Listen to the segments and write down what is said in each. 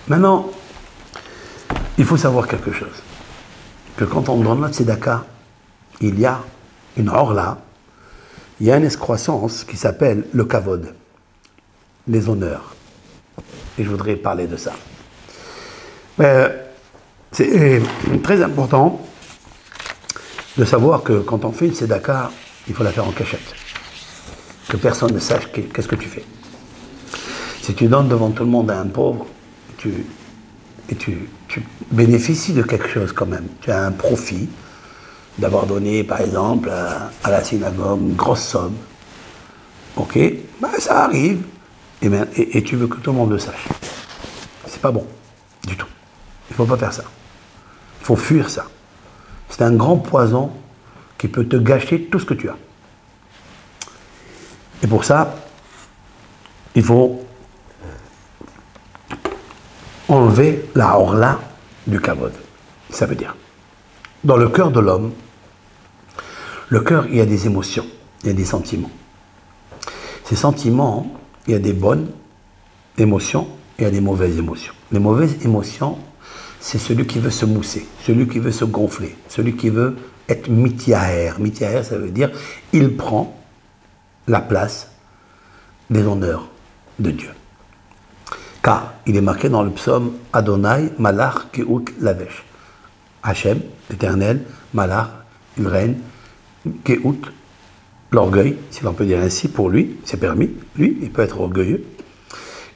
Maintenant, il faut savoir quelque chose. Que quand on donne notre tzedaka, il y a une orla, il y a une excroissance qui s'appelle le kavod, les honneurs. Et je voudrais parler de ça. C'est très important de savoir que quand on fait une tzedaka, il faut la faire en cachette. Que personne ne sache qu'est-ce que tu fais. Si tu donnes devant tout le monde à un pauvre, tu bénéficies de quelque chose quand même. Tu as un profit d'avoir donné, par exemple, à la synagogue une grosse somme. Ok, ben, ça arrive. Et tu veux que tout le monde le sache. C'est pas bon, du tout. Il ne faut pas faire ça. Il faut fuir ça. C'est un grand poison qui peut te gâcher tout ce que tu as. Et pour ça, il faut enlever la orla du kavod. Ça veut dire, dans le cœur de l'homme, le cœur, il y a des émotions, il y a des sentiments. Ces sentiments, il y a des bonnes émotions et il y a des mauvaises émotions. Les mauvaises émotions, c'est celui qui veut se mousser, celui qui veut se gonfler, celui qui veut être mityaher. Mityaher, ça veut dire, il prend la place des honneurs de Dieu. Car il est marqué dans le psaume Adonai Malach Keout Lavesh. Hachem, l'Éternel, Malach, il règne, Keout, l'orgueil, si l'on peut dire ainsi, pour lui, c'est permis, lui, il peut être orgueilleux,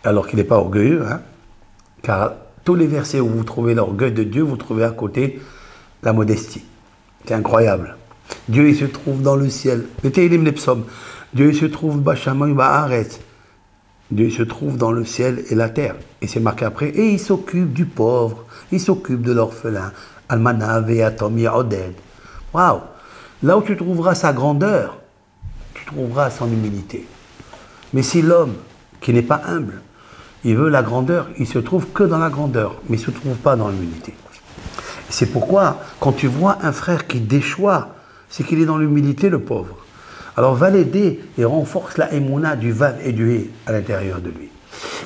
alors qu'il n'est pas orgueilleux, hein, car tous les versets où vous trouvez l'orgueil de Dieu, vous trouvez à côté la modestie. C'est incroyable. Dieu, il se trouve dans le ciel. Le Télim, les psaumes. Dieu, il se trouve Bachamay Ba'aretz. Dieu se trouve dans le ciel et la terre. Et c'est marqué après. Et il s'occupe du pauvre. Il s'occupe de l'orphelin. Almana ve'atom ya'oded. Waouh! Là où tu trouveras sa grandeur, tu trouveras son humilité. Mais si l'homme, qui n'est pas humble, il veut la grandeur, il se trouve que dans la grandeur, mais il ne se trouve pas dans l'humilité. C'est pourquoi, quand tu vois un frère qui déchoit, c'est qu'il est dans l'humilité, le pauvre. Alors va l'aider et renforce la émouna du vav et du hé à l'intérieur de lui.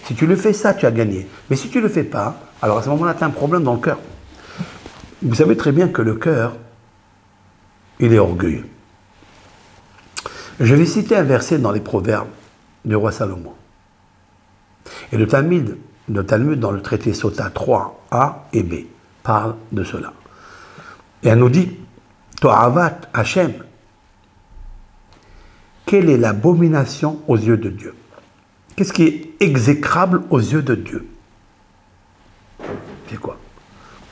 Si tu le fais ça, tu as gagné. Mais si tu ne le fais pas, alors à ce moment-là, tu as un problème dans le cœur. Vous savez très bien que le cœur, il est orgueilleux. Je vais citer un verset dans les Proverbes du roi Salomon. Et le Talmud dans le traité Sota 3a et b parle de cela. Et elle nous dit, To'avat Hashem, quelle est l'abomination aux yeux de Dieu? Qu'est-ce qui est exécrable aux yeux de Dieu? C'est quoi?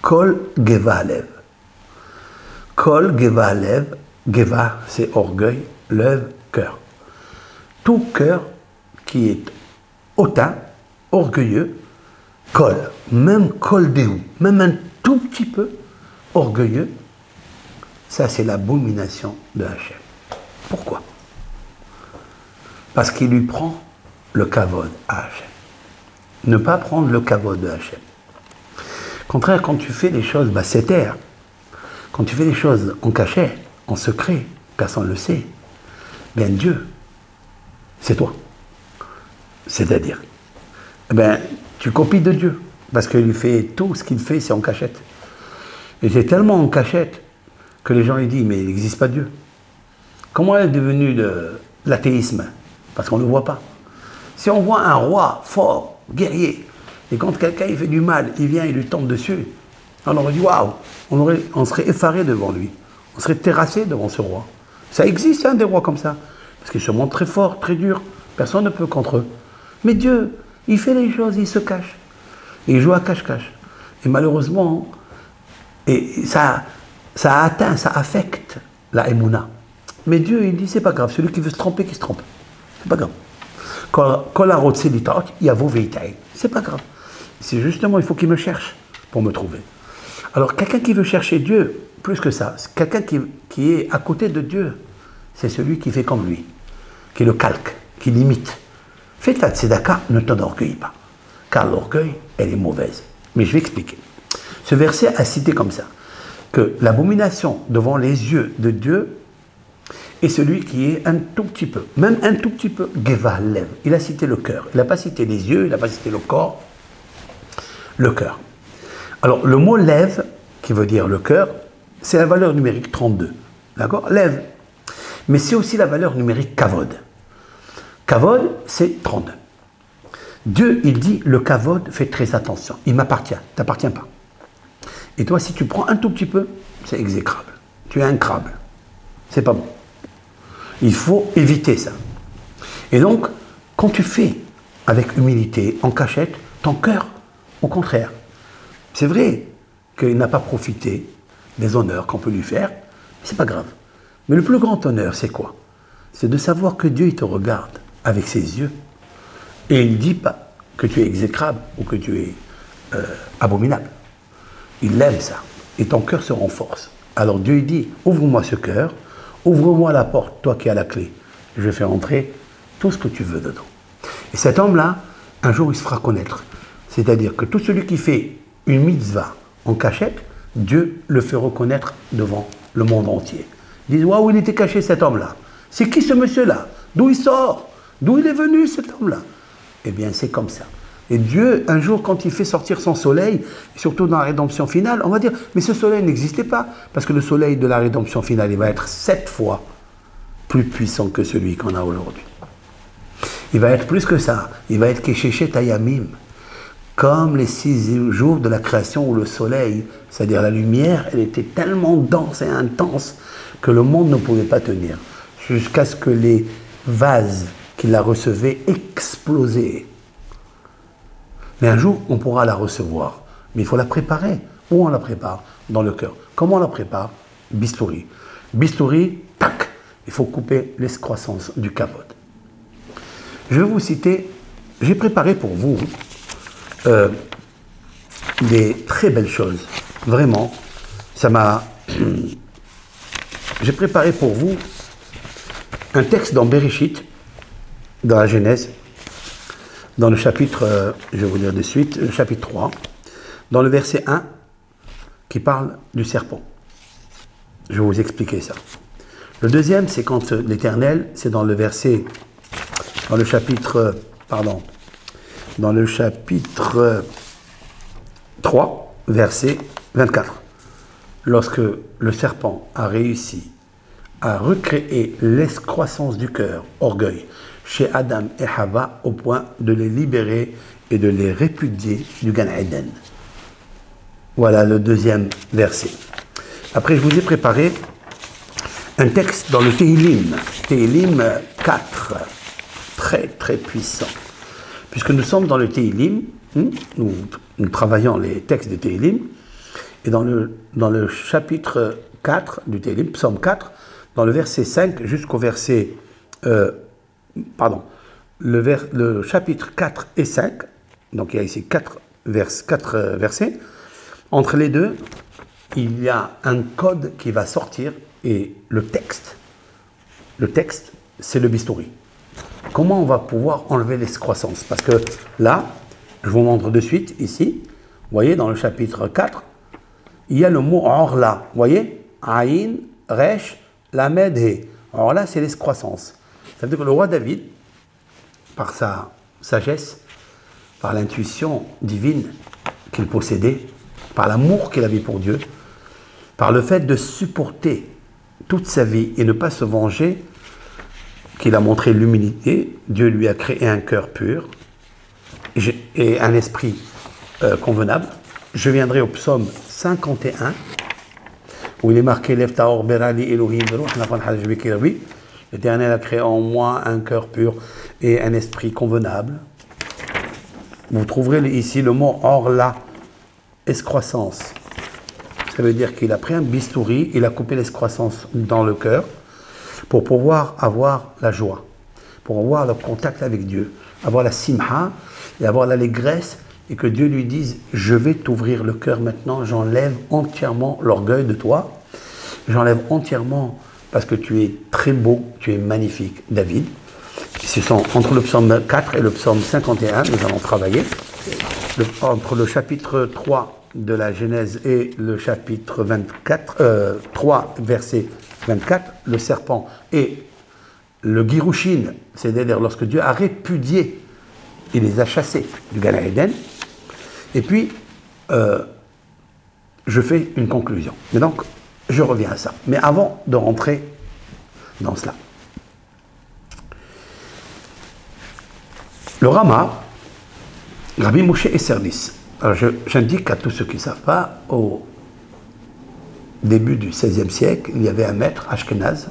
Kol Geva Alev. Kol Geva Alev, Geva c'est orgueil, Lev cœur. Tout cœur qui est hautain, orgueilleux, Kol, même Kol Dehu, même un tout petit peu orgueilleux, ça c'est l'abomination de Hachem. Pourquoi? Parce qu'il lui prend le kavod à Hachem. Ne pas prendre le kavod de Hachem. Au contraire, quand tu fais les choses, c'est terre. Quand tu fais les choses en cachet, en secret, personne ne le sait, bien Dieu, c'est toi. C'est-à-dire, tu copies de Dieu, parce qu'il lui fait tout ce qu'il fait, c'est en cachette. Et c'est tellement en cachette que les gens lui disent, mais il n'existe pas Dieu. Comment est devenu de l'athéisme? Parce qu'on ne le voit pas. Si on voit un roi fort, guerrier, et quand quelqu'un il fait du mal, il vient, il lui tombe dessus, on aurait dit waouh, on serait effaré devant lui, on serait terrassé devant ce roi. Ça existe, des rois comme ça, parce qu'ils se montrent très forts, très durs, personne ne peut contre eux. Mais Dieu, il fait les choses, il se cache, et il joue à cache-cache. Et malheureusement, ça atteint, ça affecte la émouna. Mais Dieu, il dit, c'est pas grave, celui qui veut se tromper, qui se trompe. C'est pas grave. C'est pas grave. C'est justement, il faut qu'il me cherche pour me trouver. Alors, quelqu'un qui veut chercher Dieu, plus que ça, quelqu'un qui est à côté de Dieu, c'est celui qui fait comme lui, qui le calque, qui l'imite. Fais ta tzedaka, ne t'enorgueillis pas, car l'orgueil, elle est mauvaise. Mais je vais expliquer. Ce verset a cité comme ça, que l'abomination devant les yeux de Dieu est celui qui est un tout petit peu, même un tout petit peu, Geva Lev. Il a cité le cœur, il n'a pas cité les yeux, il n'a pas cité le corps. Le cœur. Alors, le mot lève, qui veut dire le cœur, c'est la valeur numérique 32. D'accord? Lève. Mais c'est aussi la valeur numérique kavod. Kavod, c'est 32. Dieu, il dit, le kavod, fais très attention. Il m'appartient, t'appartient pas. Et toi, si tu prends un tout petit peu, c'est exécrable. Tu es un crabe. C'est pas bon. Il faut éviter ça. Et donc, quand tu fais avec humilité, en cachette, ton cœur, au contraire, c'est vrai qu'il n'a pas profité des honneurs qu'on peut lui faire, mais c'est pas grave. Mais le plus grand honneur, c'est quoi? C'est de savoir que Dieu, il te regarde avec ses yeux et il ne dit pas que tu es exécrable ou que tu es abominable. Il aime ça et ton cœur se renforce. Alors Dieu, il dit, ouvre-moi ce cœur, ouvre-moi la porte, toi qui as la clé. Je vais faire entrer tout ce que tu veux dedans. Et cet homme-là, un jour, il se fera connaître. C'est-à-dire que tout celui qui fait une mitzvah en cachette, Dieu le fait reconnaître devant le monde entier. Ils disent, waouh, il était caché cet homme-là. C'est qui ce monsieur-là? D'où il sort? D'où il est venu cet homme-là? Eh bien, c'est comme ça. Et Dieu, un jour, quand il fait sortir son soleil, surtout dans la rédemption finale, on va dire, mais ce soleil n'existait pas, parce que le soleil de la rédemption finale, il va être 7 fois plus puissant que celui qu'on a aujourd'hui. Il va être plus que ça. Il va être Keshechet Hayamim, comme les 6 jours de la création où le soleil, c'est-à-dire la lumière, elle était tellement dense et intense que le monde ne pouvait pas tenir, jusqu'à ce que les vases qui la recevaient explosaient. Mais un jour, on pourra la recevoir. Mais il faut la préparer. Où on la prépare? Dans le cœur. Comment on la prépare? Bistouri. Bistouri, tac, il faut couper l'escroissance du kavod. Je vais vous citer, j'ai préparé pour vous des très belles choses. Vraiment, ça m'a... J'ai préparé pour vous un texte dans Bereshit, dans la Genèse, dans le chapitre, je vais vous dire de suite, le chapitre 3, dans le verset 1, qui parle du serpent. Je vais vous expliquer ça. Le deuxième, c'est quand l'Éternel, c'est dans le chapitre 3, verset 24. Lorsque le serpent a réussi à recréer l'escroissance du cœur, orgueil, chez Adam et Hava, au point de les libérer et de les répudier du Gan Eden. Voilà le deuxième verset. Après, je vous ai préparé un texte dans le Tehilim, Tehilim 4, très très puissant. Puisque nous sommes dans le Tehilim, nous travaillons les textes de Tehilim, et dans le chapitre 4 du Tehilim, psaume 4, dans le verset 5 jusqu'au verset... le chapitre 4 et 5, donc il y a ici 4 versets, entre les deux, il y a un code qui va sortir, et le texte, c'est le bistouri. Comment on va pouvoir enlever l'escroissance? Parce que là, je vous montre de suite, ici, vous voyez, dans le chapitre 4, il y a le mot orla, vous voyez, Aïn, Resh, Lamed, He. Orla, c'est l'escroissance. Ça veut dire que le roi David, par sa sagesse, par l'intuition divine qu'il possédait, par l'amour qu'il avait pour Dieu, par le fait de supporter toute sa vie et ne pas se venger, qu'il a montré l'humilité, Dieu lui a créé un cœur pur et un esprit convenable. Je viendrai au psaume 51, où il est marqué « Lev ta'or berali Elohim veruch nafan hajj bikirbi » L'Éternel a créé en moi un cœur pur et un esprit convenable. Vous trouverez ici le mot orla, escroissance. Ça veut dire qu'il a pris un bistouri, il a coupé l'escroissance dans le cœur pour pouvoir avoir la joie, pour avoir le contact avec Dieu, avoir la simha et avoir l'allégresse, et que Dieu lui dise « Je vais t'ouvrir le cœur maintenant, j'enlève entièrement l'orgueil de toi, j'enlève entièrement... parce que tu es très beau, tu es magnifique, David. » Ce sont entre le psaume 4 et le psaume 51, nous allons travailler. Entre le chapitre 3 de la Genèse et le chapitre 3, verset 24, le serpent et le Girushin, c'est-à-dire lorsque Dieu a répudié, il les a chassés du Gan Eden. Et puis, je fais une conclusion. Mais donc, je reviens à ça. Mais avant de rentrer dans cela. Le Rama, Rabbi Moshe Esserlis. Alors j'indique à tous ceux qui ne savent pas, au début du XVIe siècle, il y avait un maître ashkénaze,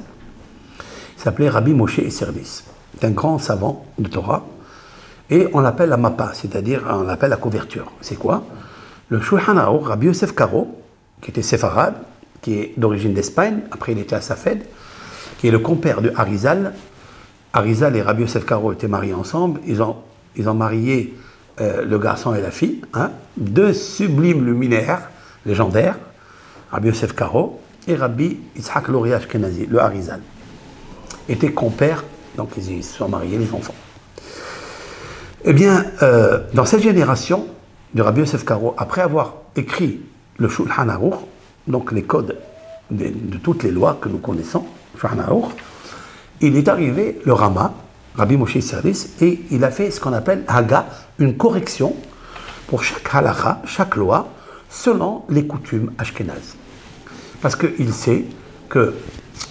il s'appelait Rabbi Moshe Esserlis. C'est un grand savant de Torah, et on l'appelle la mappa, c'est-à-dire on l'appelle la couverture. C'est quoi? Le Shulchan Aruch, Rabbi Yosef Karo, qui était séfarade, qui est d'origine d'Espagne, après il était à Safed, qui est le compère de Arizal. Arizal et Rabbi Yosef Karo étaient mariés ensemble, ils ont marié le garçon et la fille, hein, deux sublimes luminaires légendaires, Rabbi Yosef Karo et Rabbi Yitzhak Lori Ashkenazi, le Arizal, étaient compères, donc ils se sont mariés, les enfants. Eh bien, dans cette génération de Rabbi Yosef Karo, après avoir écrit le Shulchan Aruch, donc les codes de toutes les lois que nous connaissons, Shulchan Aruch, il est arrivé le Rama, Rabbi Moshe Esserlis, et il a fait ce qu'on appelle Haga, une correction pour chaque halakha, chaque loi, selon les coutumes ashkénazes. Parce qu'il sait que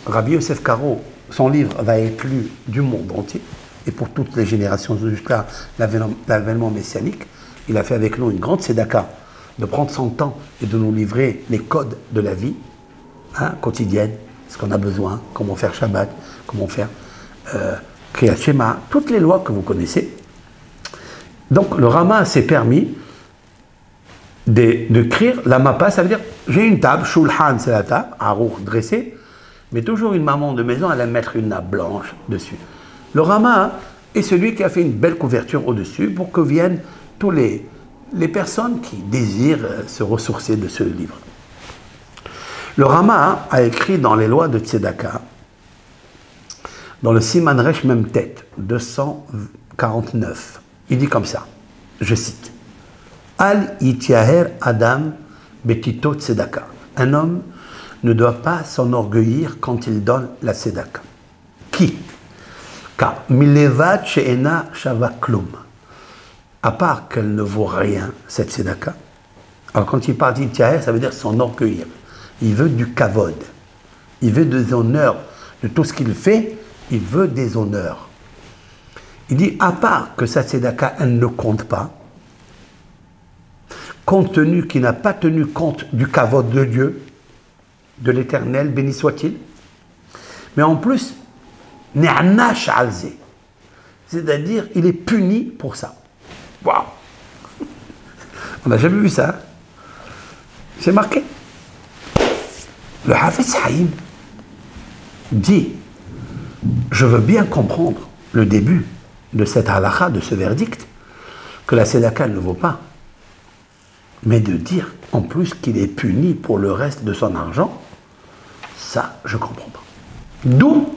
Rabbi Yosef Karo, son livre va être lu du monde entier, et pour toutes les générations jusqu'à l'avènement messianique. Il a fait avec nous une grande tzedaka de prendre son temps et de nous livrer les codes de la vie, hein, quotidienne, ce qu'on a besoin, comment faire Shabbat, comment faire Kriyat Shema, toutes les lois que vous connaissez. Donc le Rama s'est permis d'écrire la mappa, ça veut dire j'ai une table, Shulchan c'est la table, Aruch dressé, mais toujours une maman de maison, elle aime mettre une nappe blanche dessus. Le Rama est celui qui a fait une belle couverture au-dessus pour que viennent tous les personnes qui désirent se ressourcer de ce livre. Le Rama a écrit dans les lois de Tzedaka, dans le Siman Resh Memtet 249, il dit comme ça, je cite, Al yityaher Adam betito tzedaka. Un homme ne doit pas s'enorgueillir quand il donne la tzedaka. Qui? Car milevat she'ena shava klum. À part qu'elle ne vaut rien, cette tzedaka. Alors quand il parle d'yityaher, ça veut dire s'enorgueillir. Il veut du kavod. Il veut des honneurs. De tout ce qu'il fait, il veut des honneurs. Il dit, à part que sa tzedaka, elle ne compte pas, compte tenu qu'il n'a pas tenu compte du kavod de Dieu, de l'Éternel, béni soit-il, mais en plus, ne'anash alze, c'est-à-dire, il est puni pour ça. Waouh! On n'a jamais vu ça. C'est marqué. Le Hafetz Haïm dit, je veux bien comprendre le début de cette halakha, de ce verdict, que la tzedaka ne vaut pas, mais de dire en plus qu'il est puni pour le reste de son argent, ça, je ne comprends pas. D'où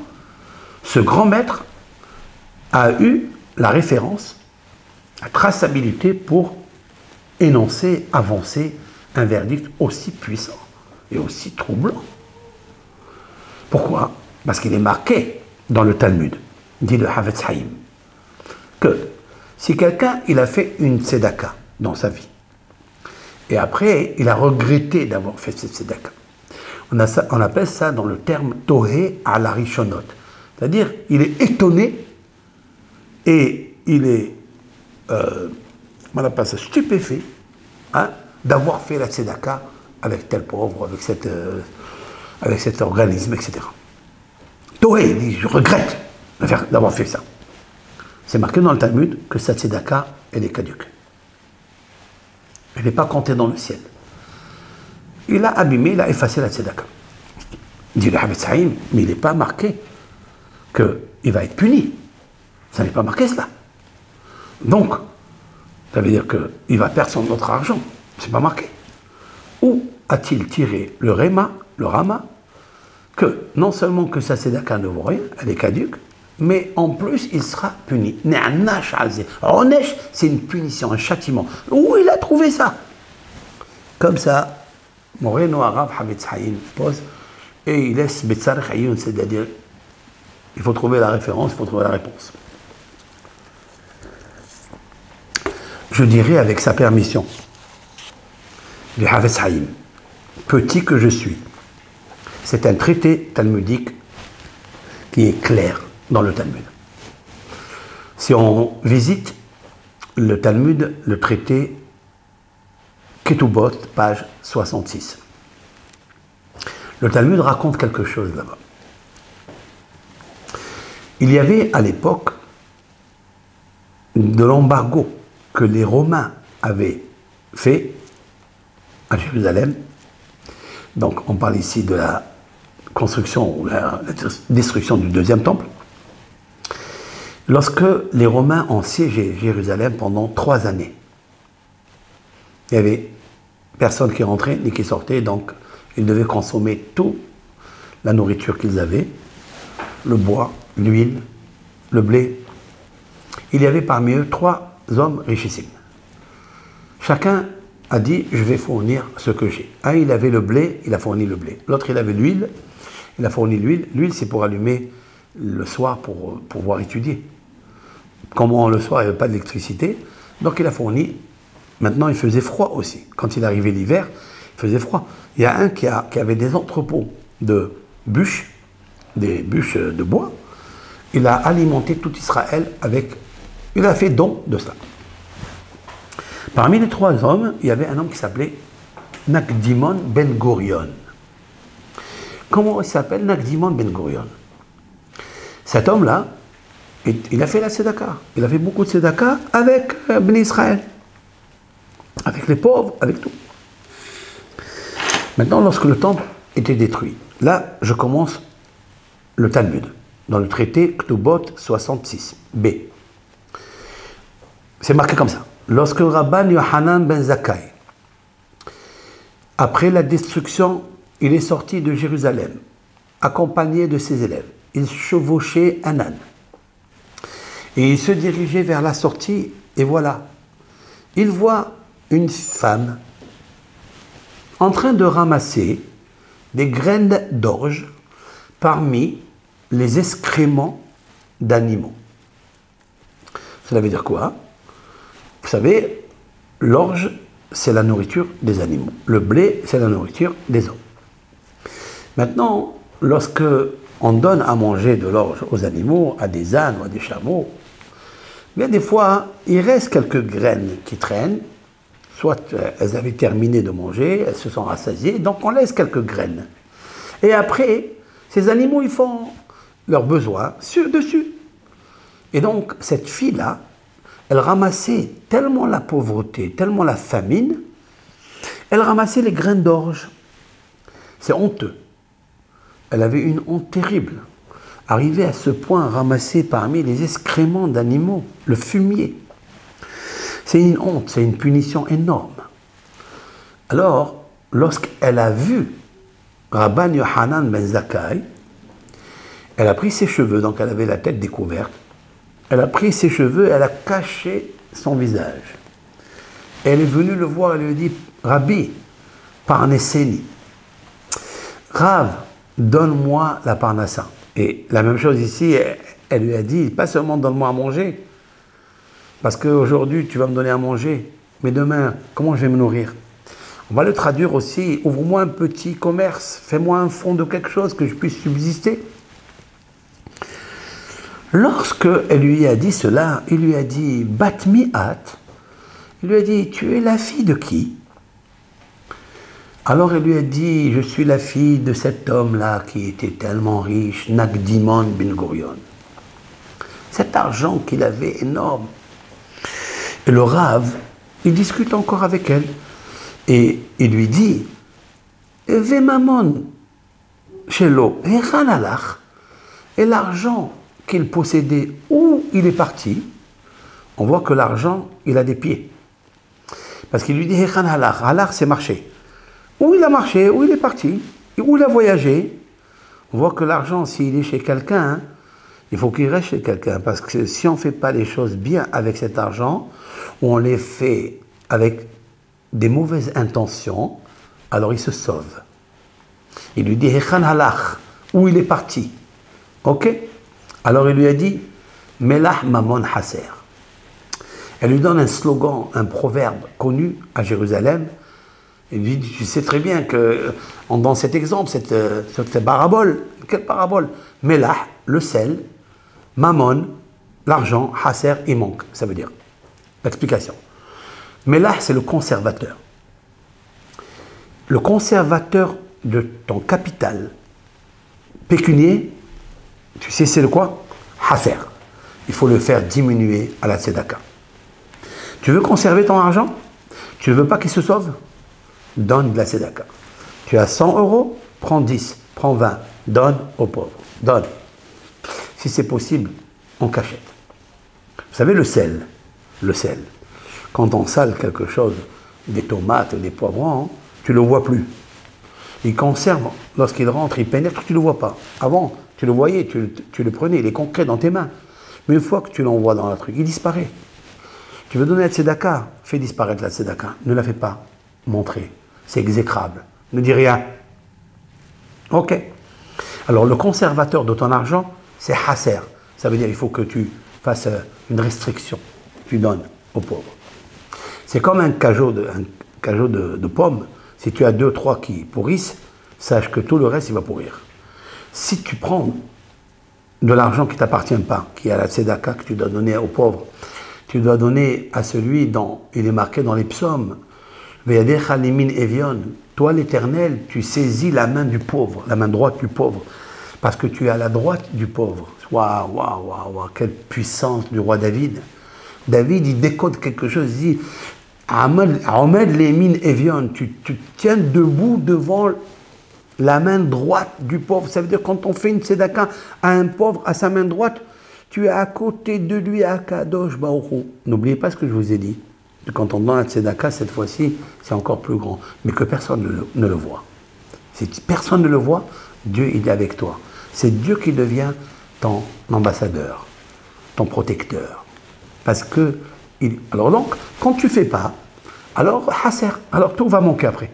ce grand maître a eu la référence, la traçabilité pour énoncer, avancer un verdict aussi puissant et aussi troublant. Pourquoi? Parce qu'il est marqué dans le Talmud, dit le Hafetz Haïm, que si quelqu'un il a fait une tzedaka dans sa vie, et après il a regretté d'avoir fait cette tzedaka, on appelle ça dans le terme Tohe ala Rishonot, c'est-à-dire il est étonné et il est on appelle ça stupéfait, hein, d'avoir fait la tzedaka avec tel pauvre, avec cet organisme, etc. Toé, il dit, je regrette d'avoir fait ça. C'est marqué dans le Talmud que cette tzedaka, elle est caduque. Elle n'est pas comptée dans le ciel. Il a abîmé, il a effacé la tzedaka. Il dit le Hafetz Haïm, mais il n'est pas marqué qu'il va être puni. Ça n'est pas marqué cela. Donc, ça veut dire qu'il va perdre son autre argent. C'est pas marqué. Où a-t-il tiré le Rama, que non seulement que sa tzedaka ne vaut rien, elle est caduque, mais en plus il sera puni. Onesh, c'est une punition, un châtiment. Où il a trouvé ça? Comme ça, Moreno Arabe Hafetz Haïm pose et il laisse Betzarech Haïm, c'est-à-dire il faut trouver la référence, il faut trouver la réponse. Je dirais avec sa permission du Hafez Haïm, petit que je suis. C'est un traité talmudique qui est clair dans le Talmud. Si on visite le Talmud, le traité Ketubot, page 66, le Talmud raconte quelque chose là-bas. Il y avait à l'époque de l'embargo que les Romains avaient fait à Jérusalem. Donc on parle ici de la construction ou la destruction du deuxième temple. Lorsque les Romains ont siégé Jérusalem pendant 3 années, il n'y avait personne qui rentrait ni qui sortait, donc ils devaient consommer toute la nourriture qu'ils avaient, le bois, l'huile, le blé. Il y avait parmi eux 3 hommes richissimes. Chacun a dit, je vais fournir ce que j'ai. Un, il avait le blé, il a fourni le blé. L'autre, il avait l'huile, il a fourni l'huile. L'huile, c'est pour allumer le soir pour pouvoir étudier. Comment le soir, il n'y avait pas d'électricité, donc il a fourni. Maintenant, il faisait froid aussi. Quand il arrivait l'hiver, il faisait froid. Il y a un qui avait des entrepôts de bûches, des bûches de bois. Il a alimenté tout Israël avec... Il a fait don de cela. Parmi les 3 hommes, il y avait un homme qui s'appelait Nakdimon Ben Gurion. Comment il s'appelle Nakdimon Ben Gurion? Cet homme-là, il a fait la tzedaka. Il a fait beaucoup de tzedaka avec Ben Israël. Avec les pauvres, avec tout. Maintenant, lorsque le temple était détruit, là, je commence le Talmud, dans le traité Ktubot 66b. C'est marqué comme ça. Lorsque Rabban Yohanan ben Zakkai, après la destruction, il est sorti de Jérusalem, accompagné de ses élèves. Il chevauchait un âne. Et il se dirigeait vers la sortie, et voilà, il voit une femme en train de ramasser des graines d'orge parmi les excréments d'animaux. Cela veut dire quoi? Vous savez, l'orge, c'est la nourriture des animaux. Le blé, c'est la nourriture des hommes. Maintenant, lorsque on donne à manger de l'orge aux animaux, à des ânes ou à des chameaux, bien des fois, il reste quelques graines qui traînent. Soit elles avaient terminé de manger, elles se sont rassasiées, donc on laisse quelques graines. Et après, ces animaux, ils font leurs besoins dessus. Et donc, cette fille-là, elle ramassait tellement la pauvreté, tellement la famine, elle ramassait les graines d'orge. C'est honteux. Elle avait une honte terrible. Arriver à ce point à ramasser parmi les excréments d'animaux, le fumier. C'est une honte, c'est une punition énorme. Alors, lorsqu'elle a vu Rabban Yohanan ben Zakkai, elle a pris ses cheveux, donc elle avait la tête découverte, elle a pris ses cheveux, elle a caché son visage. Elle est venue le voir, elle lui a dit, Rabbi, parnesseni, Rav, donne-moi la parnassa. Et la même chose ici, elle lui a dit, pas seulement donne-moi à manger, parce qu'aujourd'hui tu vas me donner à manger, mais demain, comment je vais me nourrir? On va le traduire aussi, ouvre-moi un petit commerce, fais-moi un fonds de quelque chose que je puisse subsister. Lorsque elle lui a dit cela, il lui a dit, bat mi'at, il lui a dit, tu es la fille de qui? Alors elle lui a dit, je suis la fille de cet homme-là qui était tellement riche, Nakdimon Ben Gurion. Cet argent qu'il avait énorme. Et le Rav, il discute encore avec elle. Et il lui dit, Vemamon, Shelo, Echan alach, et l'argent qu'il possédait, où il est parti? On voit que l'argent, il a des pieds. Parce qu'il lui dit, Echan alach, alach c'est marcher. Où il a marché, où il est parti, où il a voyagé. On voit que l'argent, s'il est chez quelqu'un, hein, il faut qu'il reste chez quelqu'un. Parce que si on ne fait pas les choses bien avec cet argent, ou on les fait avec des mauvaises intentions, alors il se sauve. Il lui dit, Hechan halach, où il est parti. Ok? Alors il lui a dit, Melah mamon haser. Elle lui donne un slogan, un proverbe connu à Jérusalem, Il lui dit, tu sais très bien que dans cet exemple, cette parabole, quelle parabole? Melah, le sel, Mammon, l'argent, Hasser, il manque. Ça veut dire. L'explication. Melah, c'est le conservateur. Le conservateur de ton capital pécunier, tu sais c'est le quoi? Hasser. Il faut le faire diminuer à la tzedaka. Tu veux conserver ton argent? Tu ne veux pas qu'il se sauve? Donne de la tzedaka. Tu as 100 euros, prends 10, prends 20, donne aux pauvres. Donne. Si c'est possible, en cachette. Vous savez le sel, quand on sale quelque chose, des tomates, des poivrons, tu ne le vois plus. Il conserve, lorsqu'il rentre, il pénètre, tu ne le vois pas. Avant, tu le voyais, tu le prenais, il est concret dans tes mains. Mais une fois que tu l'envoies dans le truc, il disparaît. Tu veux donner la tzedaka, fais disparaître la tzedaka. Ne la fais pas montrer. C'est exécrable. Ne dis rien. Ok. Alors le conservateur de ton argent, c'est hasser. Ça veut dire qu'il faut que tu fasses une restriction. Tu donnes aux pauvres. C'est comme un cajot de pommes. Si tu as 2, 3 qui pourrissent, sache que tout le reste, il va pourrir. Si tu prends de l'argent qui ne t'appartient pas, qui est à la tzedaka, que tu dois donner aux pauvres, tu dois donner à celui dont il est marqué dans les psaumes. Veyadecha limin evion. Toi, l'Éternel, tu saisis la main du pauvre, la main droite du pauvre, parce que tu es à la droite du pauvre. Waouh, waouh, waouh, waouh, quelle puissance du roi David. David, il décode quelque chose, il dit Ahmed limin evion, tu tiens debout devant la main droite du pauvre. Ça veut dire quand on fait une tzedaka à un pauvre, à sa main droite, tu es à côté de lui à Kadosh Baruch Hu. N'oubliez pas ce que je vous ai dit. Quand on donne la tzedaka, cette fois-ci, c'est encore plus grand. Mais que personne ne le voit. Si personne ne le voit, Dieu, il est avec toi. C'est Dieu qui devient ton ambassadeur, ton protecteur. Parce que, alors donc, quand tu ne fais pas, alors, hasser, alors tout va manquer après.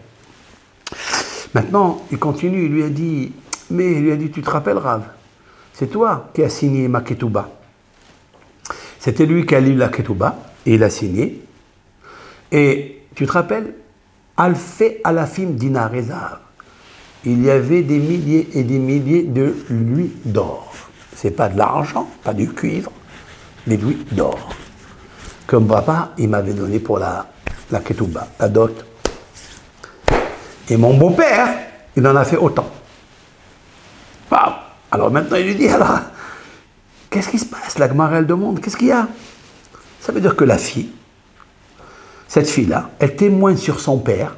Maintenant, il continue, il lui a dit, tu te rappelles, Rav, c'est toi qui as signé ma ketouba. C'était lui qui a lu la ketouba, et il a signé. Et tu te rappelles, Alfé alafim dinar et zahav. Il y avait des milliers et des milliers de louis d'or. C'est pas de l'argent, pas du cuivre, des louis d'or. Comme papa, il m'avait donné pour la ketouba, la dot. Et mon beau-père, il en a fait autant. Wow. Alors maintenant, il lui dit, alors, qu'est-ce qui se passe? La Gemara, elle demande, qu'est-ce qu'il y a? Ça veut dire que la fille, cette fille-là, elle témoigne sur son père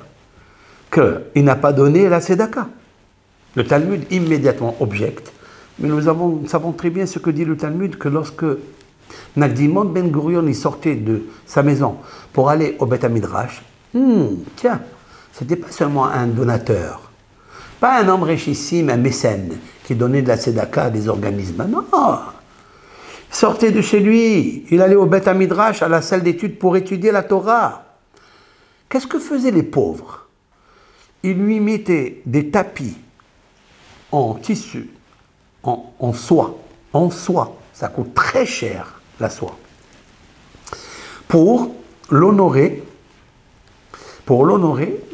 qu'il n'a pas donné la tzedaka. Le Talmud immédiatement objecte. Mais nous savons très bien ce que dit le Talmud, que lorsque Nagdimon Ben Gurion sortait de sa maison pour aller au Beth Midrash, tiens, c'était pas seulement un donateur, pas un homme richissime, un mécène, qui donnait de la tzedaka à des organismes. Non, il sortait de chez lui, il allait au Beth Midrash, à la salle d'études pour étudier la Torah. Qu'est-ce que faisaient les pauvres? Ils lui mettaient des tapis en tissu, en soie. En soie, ça coûte très cher, la soie. Pour l'honorer,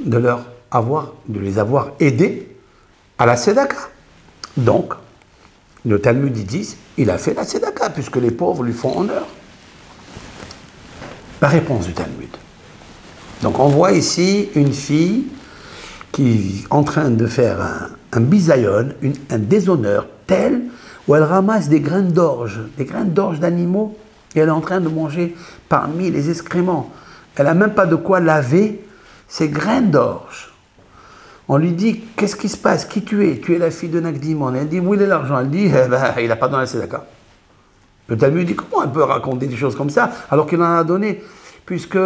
de les avoir aidés à la tzedaka. Donc, le Talmud dit, il a fait la tzedaka, puisque les pauvres lui font honneur. La réponse du Talmud. Donc on voit ici une fille qui est en train de faire un bisayon, un déshonneur tel où elle ramasse des graines d'orge d'animaux, et elle est en train de manger parmi les excréments. Elle n'a même pas de quoi laver ces graines d'orge. On lui dit, qu'est-ce qui se passe? Qui tu es? Tu es la fille de Nagdimon. Elle dit, où il est l'argent? Elle dit, il n'a pas donné la tzedaka. Le Talmud dit, comment elle peut raconter des choses comme ça alors qu'il en a donné? Puisque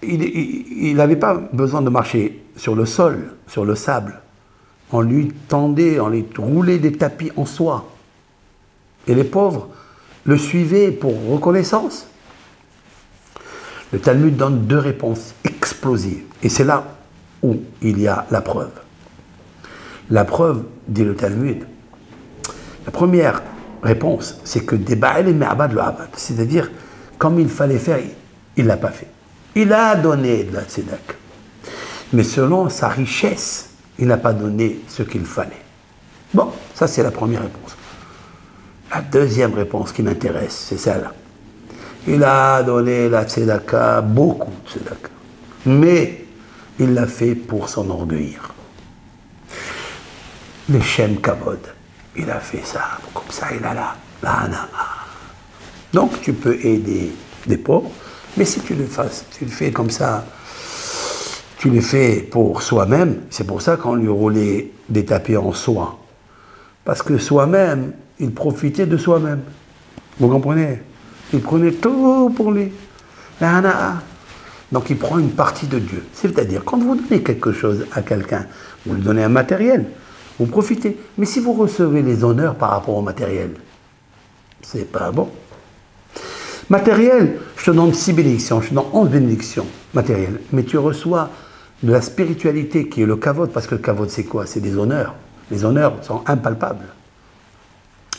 il n'avait pas besoin de marcher sur le sol, sur le sable. On lui roulait des tapis en soie. Et les pauvres le suivaient pour reconnaissance. Le Talmud donne 2 réponses explosives. Et c'est là où il y a la preuve. La preuve, dit le Talmud, la première réponse, c'est que des Baal et Me'abad le Abad. C'est-à-dire, comme il fallait faire, il ne l'a pas fait. Il a donné de la tzedaka. Mais selon sa richesse, il n'a pas donné ce qu'il fallait. Bon, ça c'est la première réponse. La deuxième réponse qui m'intéresse, c'est celle-là. Il a donné la tzedaka, beaucoup de tzedaka. Mais il l'a fait pour s'enorgueillir. Le Shem Kavod, il a fait ça, comme ça il a la hana. Donc tu peux aider des pauvres, mais si tu le fais comme ça, tu le fais pour soi-même, c'est pour ça qu'on lui roulait des tapis en soie. Parce que soi-même, il profitait de soi-même. Vous comprenez? Il prenait tout pour lui. La hana. Donc il prend une partie de Dieu. C'est-à-dire, quand vous donnez quelque chose à quelqu'un, vous lui donnez un matériel, vous profitez. Mais si vous recevez les honneurs par rapport au matériel, c'est pas bon. Matériel, je te donne 6 bénédictions, je te donne 11 bénédictions matérielles. Mais tu reçois de la spiritualité qui est le kavod, parce que le kavod c'est quoi? C'est des honneurs. Les honneurs sont impalpables.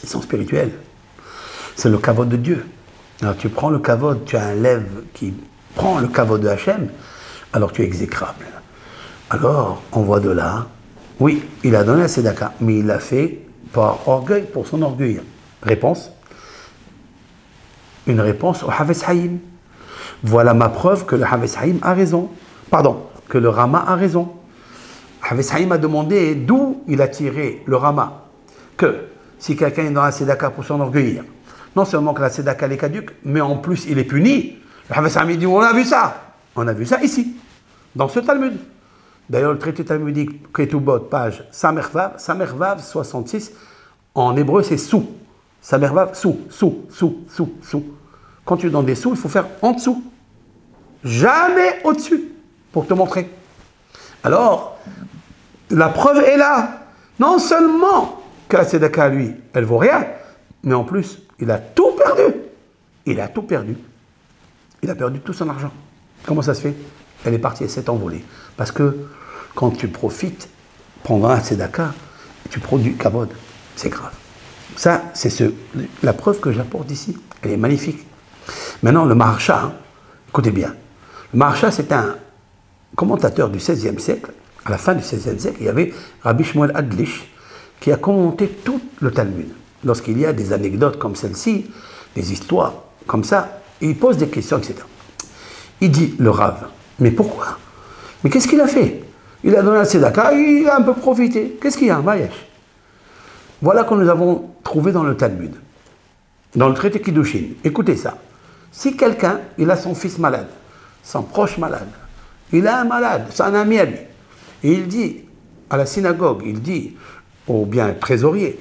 Ils sont spirituels. C'est le kavod de Dieu. Alors tu prends le kavod, tu as un lève qui prend le kavod de Hachem, alors tu es exécrable. Alors, on voit de là, oui, il a donné la tzedaka, mais il l'a fait par orgueil, pour son orgueil. Réponse? Une réponse au Havetz Haïm. Voilà ma preuve que le Havetz Haïm a raison. Pardon, que le Rama a raison. Havetz Haïm a demandé d'où il a tiré le Rama. Que si quelqu'un est dans la tzedaka pour s'enorgueillir, non seulement que la tzedaka est caduque, mais en plus il est puni. Le Havetz Haïm dit, on a vu ça. On a vu ça ici, dans ce Talmud. D'ailleurs, le traité talmudique, Ketubot, page Samervav 66, en hébreu c'est sous. Samervav, sous. Quand tu donnes des sous, il faut faire en dessous. Jamais au-dessus, pour te montrer. Alors, la preuve est là. Non seulement que la tzedaka, lui, elle vaut rien, mais en plus, il a tout perdu. Il a tout perdu. Il a perdu tout son argent. Comment ça se fait? Elle est partie, elle s'est envolée. Parce que quand tu profites, pendant la tzedaka, tu produis kavod. C'est grave. Ça, c'est la preuve que j'apporte ici. Elle est magnifique. Maintenant, le Maharsha, hein, écoutez bien. Le Maharsha, c'est un commentateur du XVIe siècle. À la fin du XVIe siècle, il y avait Rabbi Shmuel Adlish qui a commenté tout le Talmud. Lorsqu'il y a des anecdotes comme celle-ci, des histoires comme ça, il pose des questions, etc. Il dit, le Rav, mais pourquoi? Mais qu'est-ce qu'il a fait? Il a donné la tzedaka, il a un peu profité. Qu'est-ce qu'il y a, Mayesh? Voilà que nous avons trouvé dans le Talmud, dans le traité Kiddushin. Écoutez ça. Si quelqu'un, il a son fils malade, son proche malade, il a un malade, c'est un ami à lui, et il dit à la synagogue, il dit au bien trésorier,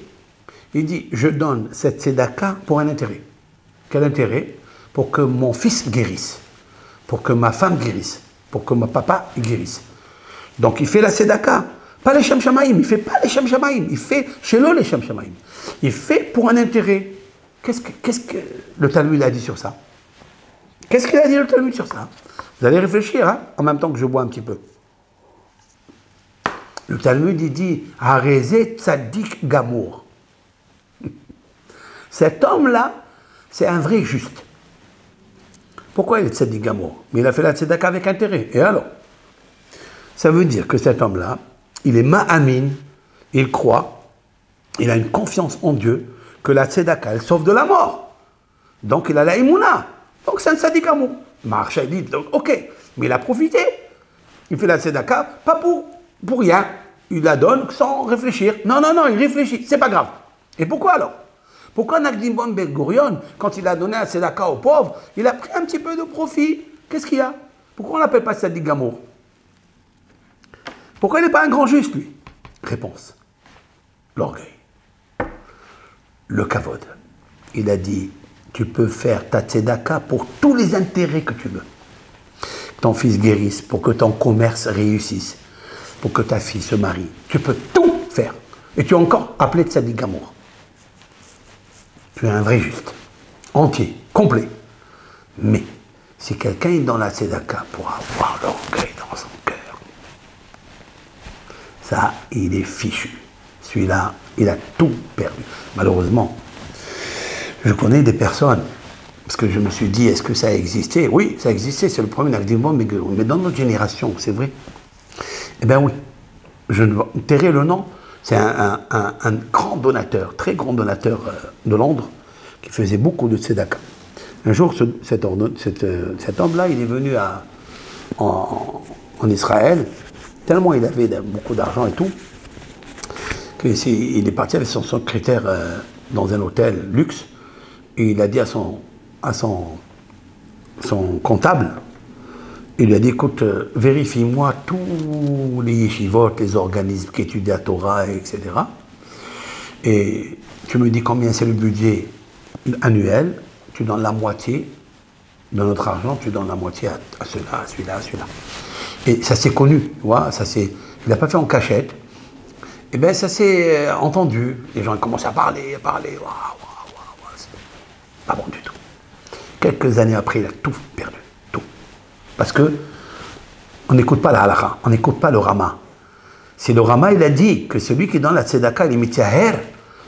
il dit, je donne cette tzedaka pour un intérêt. Quel intérêt? Pour que mon fils guérisse, pour que ma femme guérisse, pour que mon papa guérisse. Donc il fait la tzedaka. Pas les Shem Shamaim, il ne fait pas les Shem Shamaim, il fait chez eux les Shem Shamaim. Il fait pour un intérêt. Qu'est-ce que le Talmud a dit sur ça? Qu'est-ce qu'il a dit le Talmud sur ça? Vous allez réfléchir, hein, en même temps que je bois un petit peu. Le Talmud, il dit « Harezé tzadik gamour ». Cet homme-là, c'est un vrai juste. Pourquoi il est tzadik gamour? Mais il a fait la tzedaka avec intérêt. Et alors? Ça veut dire que cet homme-là, il est ma'amin, il croit, il a une confiance en Dieu, que la tzedaka, elle sauve de la mort. Donc il a la imuna. Donc c'est un tzadik gamour. Maharsha dit, donc ok, mais il a profité. Il fait la tzedaka, pas pour rien. Il la donne sans réfléchir. Non, il réfléchit, c'est pas grave. Et pourquoi alors? Pourquoi Nagdim Ben Gurion, quand il a donné la tzedaka aux pauvres, il a pris un petit peu de profit? Qu'est-ce qu'il y a? Pourquoi on ne l'appelle pas tzadik gamour? Pourquoi il n'est pas un grand juste, lui? Réponse. L'orgueil. Le kavod. Il a dit, tu peux faire ta tzedaka pour tous les intérêts que tu veux. Que ton fils guérisse, pour que ton commerce réussisse, pour que ta fille se marie. Tu peux tout faire. Et tu es encore appelé tzadik gamour. Tu es un vrai juste. Entier, complet. Mais, si quelqu'un est dans la tzedaka pour avoir l'orgueil dans son cœur, ça, il est fichu. Celui-là, il a tout perdu. Malheureusement, je connais des personnes, parce que je me suis dit, est-ce que ça a existé? Oui, ça a existé, c'est le premier Nagdim, mais dans notre génération, c'est vrai. Eh bien oui, je ne tairai le nom, c'est un grand donateur, très grand donateur de Londres, qui faisait beaucoup de tzedaka. Un jour, cet homme-là, il est venu en Israël, tellement il avait beaucoup d'argent et tout, qu'il est parti avec son secrétaire dans un hôtel luxe, et il a dit à son comptable, il lui a dit, écoute, vérifie-moi tous les yeshivot, les organismes qui étudient la Torah, etc. Et tu me dis combien c'est le budget annuel, tu donnes la moitié de notre argent, tu donnes la moitié à celui-là, à celui-là, à celui-là. Et ça s'est connu, tu vois, il n'a pas fait en cachette. Et bien ça s'est entendu. Les gens commencent à parler, c'est pas bon du tout. Quelques années après, il a tout perdu, tout. Parce que on n'écoute pas la halakha, on n'écoute pas le Rama. Si le Rama, il a dit que celui qui donne la tzedaka, il est mityaher,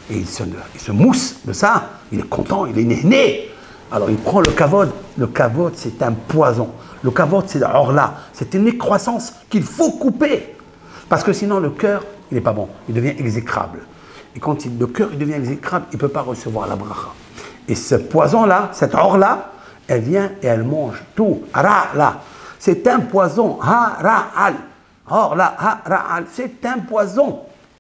et il se mousse de ça, il est content, il est né. Alors il prend le kavod. Le kavod, c'est un poison. Le kavod, c'est l'orla. C'est une croissance qu'il faut couper. Parce que sinon, le cœur, il n'est pas bon. Il devient exécrable. Et quand le cœur il devient exécrable, il ne peut pas recevoir la bracha. Et ce poison-là, cette or-là, elle vient et elle mange tout. Ra-la. C'est un poison. Ha-ra-al. Or-la, ha-ra-al. C'est un poison.